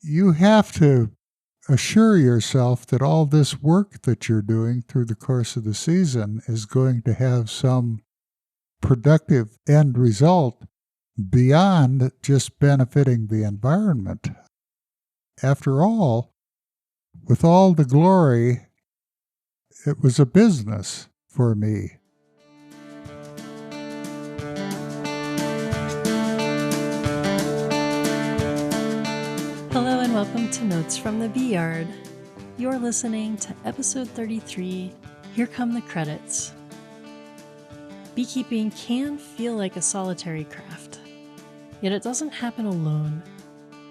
you have to assure yourself that all this work that you're doing through the course of the season is going to have some productive end result beyond just benefiting the environment. After all, with all the glory, it was a business for me. Hello and welcome to Notes from the Beeyard. You're listening to episode 33, Here Come the Credits. Beekeeping can feel like a solitary craft, yet it doesn't happen alone.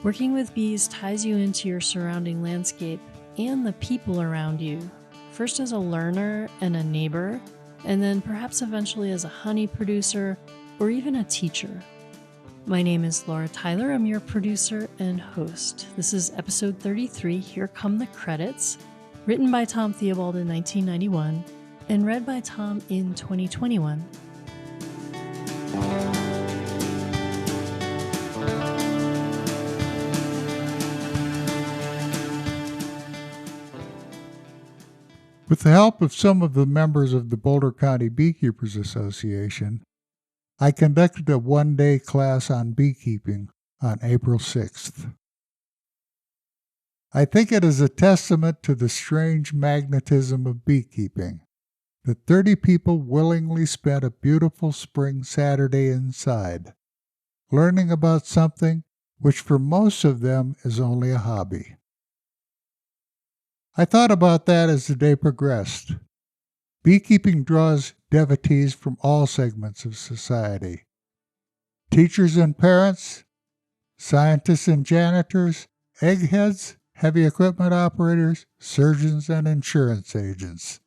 Working with bees ties you into your surrounding landscape and the people around you, first as a learner and a neighbor, and then perhaps eventually as a honey producer or even a teacher. My name is Laura Tyler. I'm your producer and host. This is episode 33, Here Come the Credits, written by Tom Theobald in 1991 and read by Tom in 2021. With the help of some of the members of the Boulder County Beekeepers Association, I conducted a one-day class on beekeeping on April 6th. I think it is a testament to the strange magnetism of beekeeping that 30 people willingly spent a beautiful spring Saturday inside, learning about something which for most of them is only a hobby. I thought about that as the day progressed. Beekeeping draws devotees from all segments of society. Teachers and parents, scientists and janitors, eggheads, heavy equipment operators, surgeons, and insurance agents.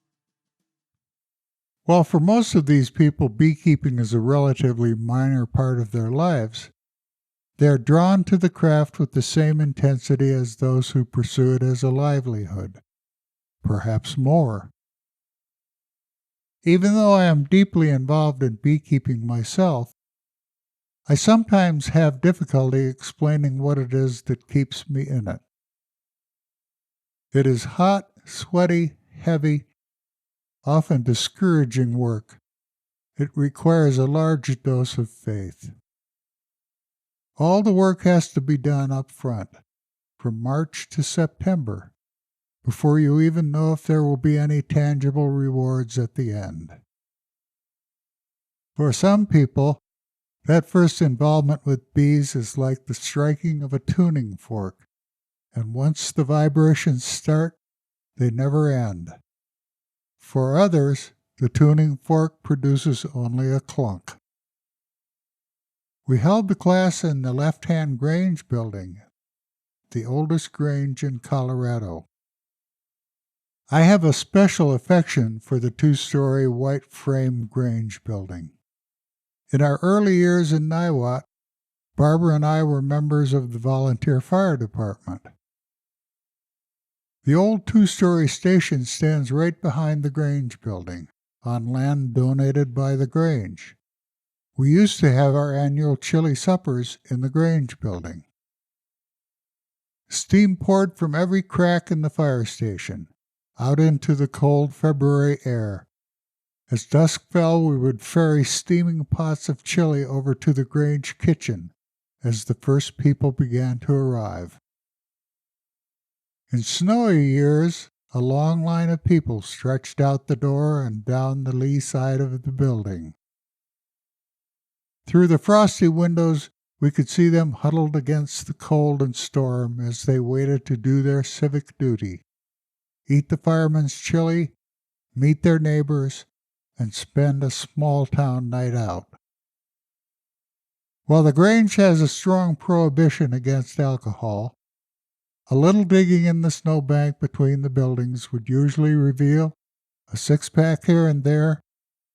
While for most of these people beekeeping is a relatively minor part of their lives, they are drawn to the craft with the same intensity as those who pursue it as a livelihood, perhaps more. Even though I am deeply involved in beekeeping myself, I sometimes have difficulty explaining what it is that keeps me in it. It is hot, sweaty, heavy, often discouraging work. It requires a large dose of faith. All the work has to be done up front, from March to September, before you even know if there will be any tangible rewards at the end. For some people, that first involvement with bees is like the striking of a tuning fork, and once the vibrations start, they never end. For others, the tuning fork produces only a clunk. We held the class in the Left Hand Grange building, the oldest grange in Colorado. I have a special affection for the two-story white frame Grange building. In our early years in Niwot, Barbara and I were members of the volunteer fire department. The old two-story station stands right behind the Grange building, on land donated by the Grange. We used to have our annual chili suppers in the Grange building. Steam poured from every crack in the fire station, out into the cold February air. As dusk fell, we would ferry steaming pots of chili over to the Grange kitchen as the first people began to arrive. In snowy years, a long line of people stretched out the door and down the lee side of the building. Through the frosty windows, we could see them huddled against the cold and storm as they waited to do their civic duty, eat the firemen's chili, meet their neighbors, and spend a small-town night out. While the Grange has a strong prohibition against alcohol, a little digging in the snowbank between the buildings would usually reveal a six-pack here and there,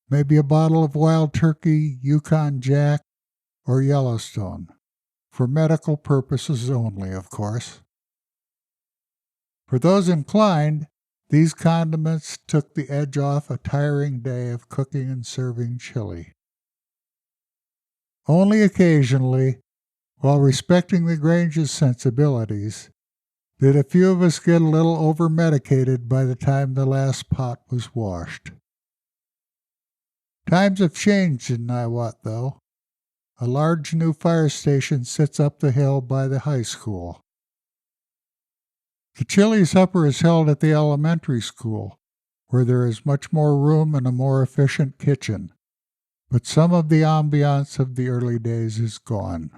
maybe a bottle of Wild Turkey, Yukon Jack, or Yellowstone, for medical purposes only, of course. For those inclined, these condiments took the edge off a tiring day of cooking and serving chili. Only occasionally, while respecting the Grange's sensibilities, Did a few of us get a little over-medicated by the time the last pot was washed. Times have changed in Niwot, though. A large new fire station sits up the hill by the high school. The chili supper is held at the elementary school, where there is much more room and a more efficient kitchen, but some of the ambiance of the early days is gone.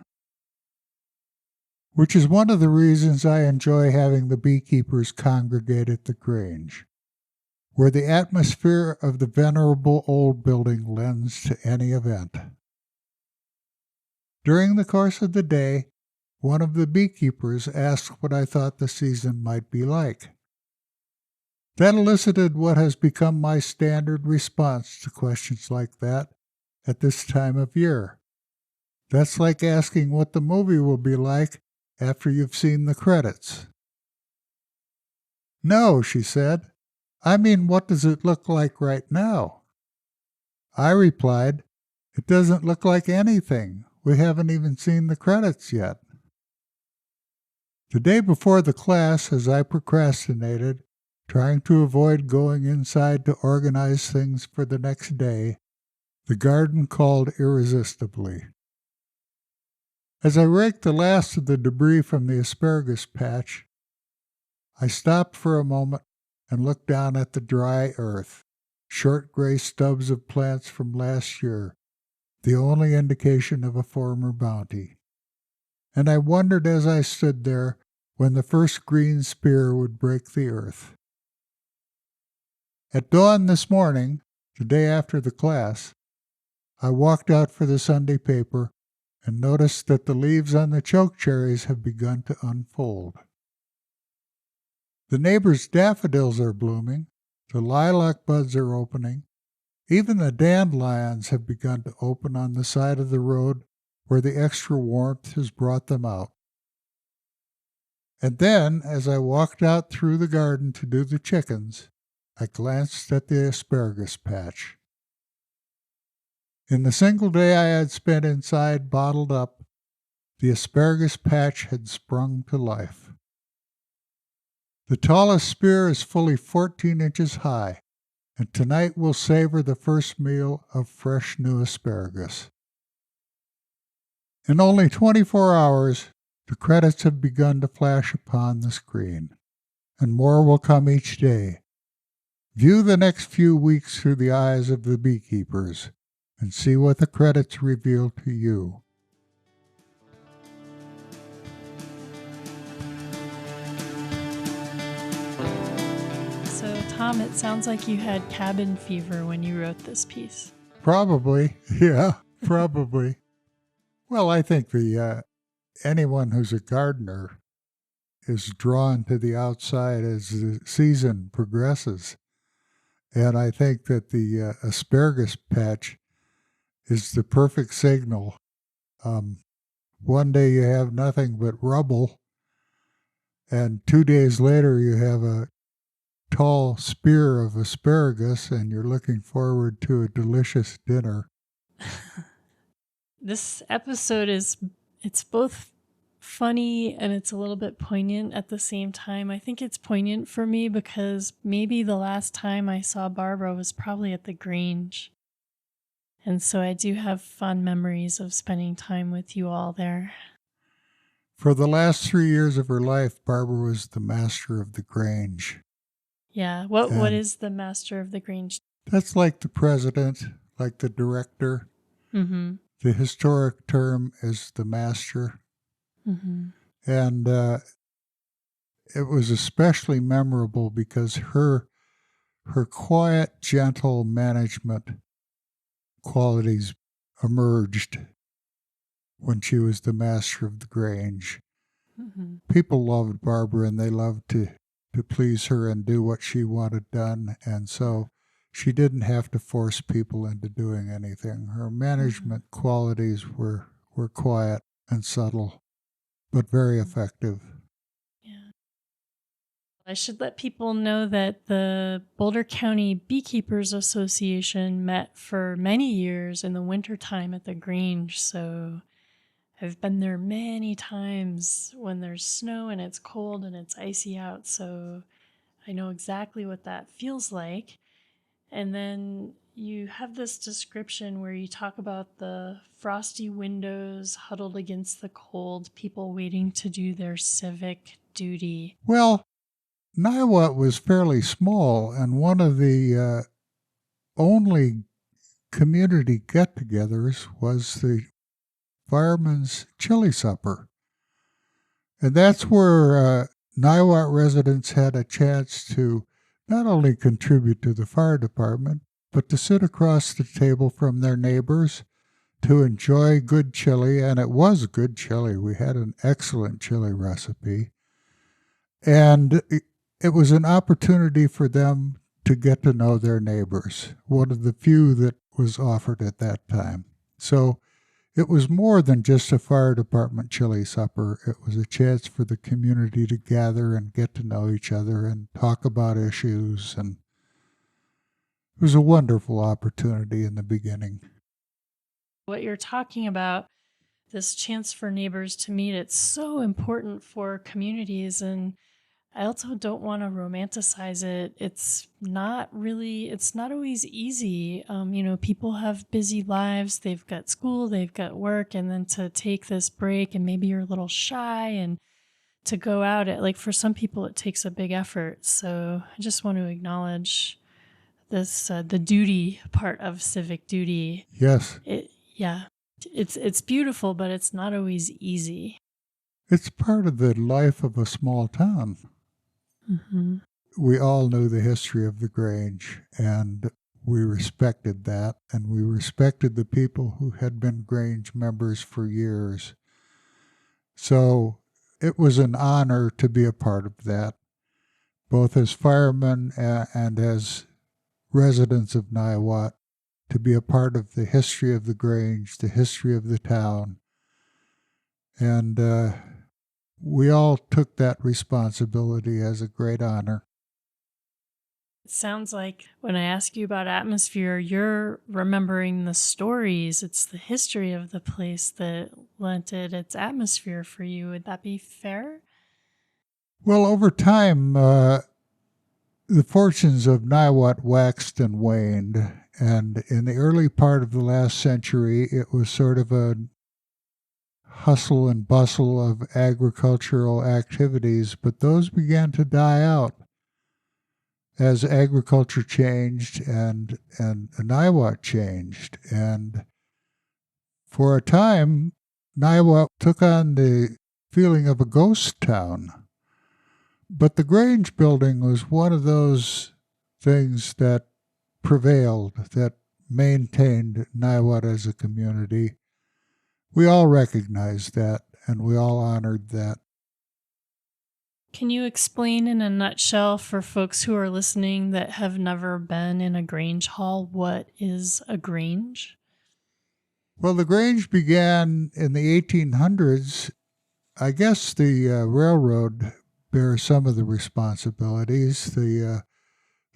Which is one of the reasons I enjoy having the beekeepers congregate at the Grange, where the atmosphere of the venerable old building lends to any event. During the course of the day, one of the beekeepers asked what I thought the season might be like. That elicited what has become my standard response to questions like that at this time of year. That's like asking what the movie will be like after you've seen the credits. No, she said. I mean, what does it look like right now? I replied, it doesn't look like anything. We haven't even seen the credits yet. The day before the class, as I procrastinated, trying to avoid going inside to organize things for the next day, the garden called irresistibly. As I raked the last of the debris from the asparagus patch, I stopped for a moment and looked down at the dry earth, short gray stubs of plants from last year, the only indication of a former bounty. And I wondered as I stood there when the first green spear would break the earth. At dawn this morning, the day after the class, I walked out for the Sunday paper and noticed that the leaves on the chokecherries have begun to unfold. The neighbors' daffodils are blooming, the lilac buds are opening, even the dandelions have begun to open on the side of the road where the extra warmth has brought them out. And then, as I walked out through the garden to do the chickens, I glanced at the asparagus patch. In the single day I had spent inside bottled up, the asparagus patch had sprung to life. The tallest spear is fully 14 inches high, and tonight we'll savor the first meal of fresh new asparagus. In only 24 hours, the credits have begun to flash upon the screen, and more will come each day. View the next few weeks through the eyes of the beekeepers, and see what the credits reveal to you. So, Tom, it sounds like you had cabin fever when you wrote this piece. Probably, yeah, probably. Well, I think anyone who's a gardener is drawn to the outside as the season progresses. And I think that the asparagus patch is the perfect signal. One day you have nothing but rubble, and 2 days later you have a tall spear of asparagus, and you're looking forward to a delicious dinner. This episode it's both funny and it's a little bit poignant at the same time. I think it's poignant for me because maybe the last time I saw Barbara was probably at the Grange. And so I do have fond memories of spending time with you all there. For the last 3 years of her life, Barbara was the master of the Grange. Yeah. What is the master of the Grange? That's like the president, like the director. Mm-hmm. The historic term is the master. Mm-hmm. And it was especially memorable because her quiet, gentle management qualities emerged when she was the master of the Grange. Mm-hmm. People loved Barbara, and they loved to please her and do what she wanted done, and so she didn't have to force people into doing anything. Her management qualities were quiet and subtle, but very effective. Yeah. I should let people know that the Boulder County Beekeepers Association met for many years in the wintertime at the Grange. So I've been there many times when there's snow and it's cold and it's icy out, so I know exactly what that feels like. And then you have this description where you talk about the frosty windows huddled against the cold, people waiting to do their civic duty. Well, Niwot was fairly small, and one of the only community get-togethers was the firemen's chili supper. And that's where Niwot residents had a chance to not only contribute to the fire department, but to sit across the table from their neighbors to enjoy good chili. And it was good chili. We had an excellent chili recipe. And it was an opportunity for them to get to know their neighbors, one of the few that was offered at that time. So it was more than just a fire department chili supper. It was a chance for the community to gather and get to know each other and talk about issues. And it was a wonderful opportunity in the beginning. What you're talking about, this chance for neighbors to meet, it's so important for communities. And I also don't want to romanticize it. It's not always easy. People have busy lives. They've got school, they've got work, and then to take this break and maybe you're a little shy and to go out, for some people, it takes a big effort. So I just want to acknowledge this, the duty part of civic duty. Yes. It's beautiful, but it's not always easy. It's part of the life of a small town. Mm-hmm. We all knew the history of the Grange, and we respected that, and we respected the people who had been Grange members for years. So it was an honor to be a part of that, both as firemen and as residents of Niwot, to be a part of the history of the Grange, the history of the town. And we all took that responsibility as a great honor. It sounds like when I ask you about atmosphere, you're remembering the stories. It's the history of the place that lent it its atmosphere for you. Would that be fair? Well, over time, the fortunes of Niwot waxed and waned. And in the early part of the last century, it was sort of a hustle and bustle of agricultural activities, but those began to die out as agriculture changed and Niwot changed. And for a time, Niwot took on the feeling of a ghost town. But the Grange building was one of those things that prevailed, that maintained Niwot as a community. We all recognized that, and we all honored that. Can you explain in a nutshell for folks who are listening that have never been in a Grange hall, what is a Grange? Well, the Grange began in the 1800s. I guess the railroad bears some of the responsibilities. The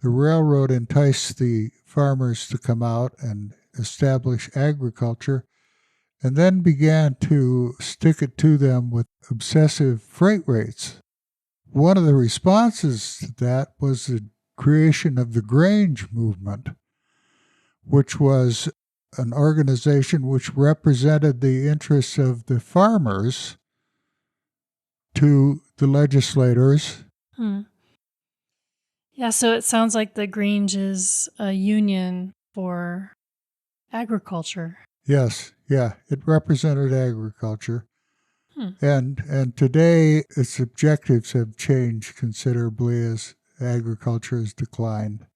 railroad enticed the farmers to come out and establish agriculture, and then began to stick it to them with obsessive freight rates. One of the responses to that was the creation of the Grange movement, which was an organization which represented the interests of the farmers to the legislators. Yeah, so it sounds like the Grange is a union for agriculture. Yes, yeah, it represented agriculture. And today its objectives have changed considerably as agriculture has declined.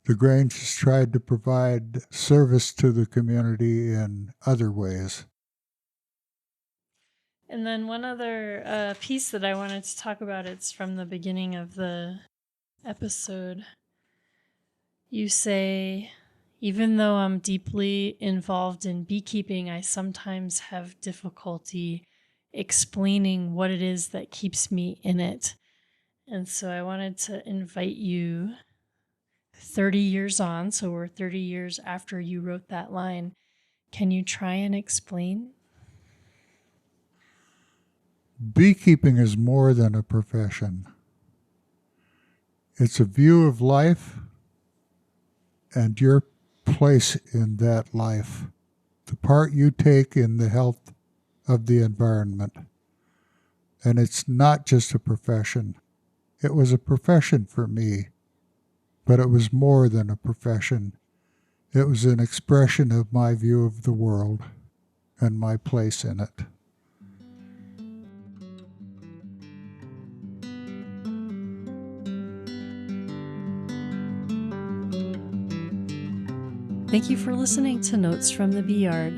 The Grange has tried to provide service to the community in other ways. And then one other piece that I wanted to talk about, it's from the beginning of the episode. You say, even though I'm deeply involved in beekeeping, I sometimes have difficulty explaining what it is that keeps me in it. And so I wanted to invite you 30 years on, so we're 30 years after you wrote that line. Can you try and explain? Beekeeping is more than a profession. It's a view of life and your place in that life, the part you take in the health of the environment. And it's not just a profession. It was a profession for me, but it was more than a profession. It was an expression of my view of the world and my place in it. Thank you for listening to Notes from the Beeyard.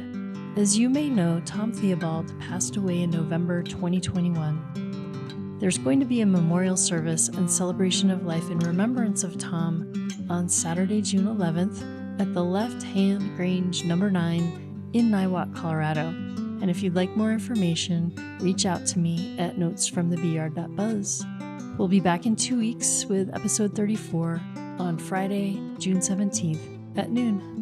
As you may know, Tom Theobald passed away in November 2021. There's going to be a memorial service and celebration of life in remembrance of Tom on Saturday, June 11th at the Left Hand Grange No. 9 in Niwot, Colorado. And if you'd like more information, reach out to me at notesfromthebeeyard.buzz. We'll be back in 2 weeks with episode 34 on Friday, June 17th at noon.